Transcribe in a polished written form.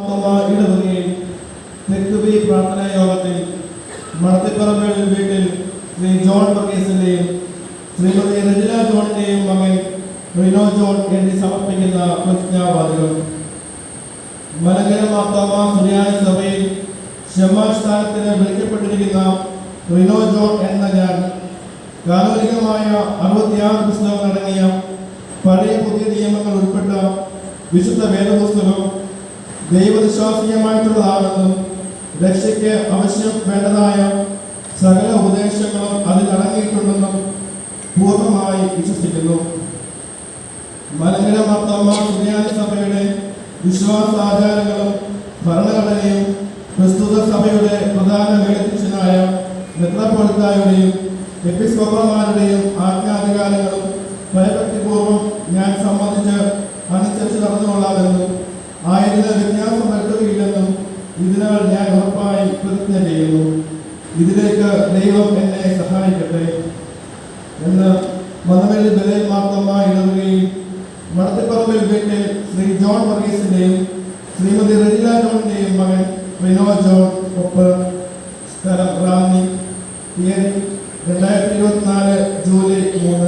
ഇടവകയിൽ തെക്കുബി പ്രാർത്ഥനാ യോഗത്തിൽ മടത്തിപ്പറമ്പിൽ വീട്ടിൽ ശ്രീ ജോൺ വർഗീസിന്റെയും ശ്രീമതി റജില ജോണിന്റെയും മകൻ റിനോ ജോൺ എഴുതി സമർപ്പിക്കുന്ന പ്രതിജ്ഞാവാചകം. മലങ്കര മാർത്തോമ സുറിയാനി സഭയിൽ ഷെമാഷ് സ്ഥാനത്തിന് വിളിക്കപ്പെട്ടിരിക്കുന്ന റിനോ ജോൺ എന്ന ഞാൻ കാനോനികമായ 66 പുസ്തകങ്ങൾ അടങ്ങിയ പഴയ പുതിയ നിയമങ്ങൾ ഉൾപ്പെട്ട വിശുദ്ധ വേദപുസ്തകം ദൈവവിശ്വാസീയമായിട്ടുള്ളതാണെന്നും രക്ഷയ്ക്ക് ആവശ്യം വേണ്ടതായ സകല ഉപദേശങ്ങളും അതിൽ അടങ്ങിയിട്ടുണ്ടെന്നും പൂർണ്ണമായി വിശ്വസിക്കുന്നു. മലങ്കര മാർത്തോമ സുറിയാനി സഭയുടെ വിശ്വാസാചാരങ്ങളും ഭരണഘടനയും പ്രസ്തുത സഭയുടെ പ്രധാന മേലധ്യക്ഷനായ മെത്രാപ്പോലിത്തായുടെയും എപ്പിസ്കോപ്പമാരുടെയും ആജ്ഞാധികാരങ്ങളും ഭയഭക്തിപൂർവ്വം ഞാൻ സംബന്ധിച്ച് അനുസരിച്ച് നടന്നുകൊള്ളാമെന്നും ആയതിന് വ്യത്യാസം വരുത്തുകയില്ലെന്നും ഇതിനാൽ ഞാൻ ഉറപ്പായി പ്രതിജ്ഞ ചെയ്യുന്നു. ഇതിലേക്ക് ദൈവം എന്നെ സഹായിക്കട്ടെ എന്ന് മന്നമേൽ ബലേൽ മാർത്തോമ ഇടവകയിൽ മടത്തിപ്പറമ്പിൽ വീട്ടിൽ ശ്രീ ജോൺ വർഗീസിന്റെയും ശ്രീമതി റജില ജോണിന്റെയും മകൻ റിനോ ജോൺ ഒപ്പ് സ്ഥലം റാന്നി തീയതി 2024 ജൂലൈ 3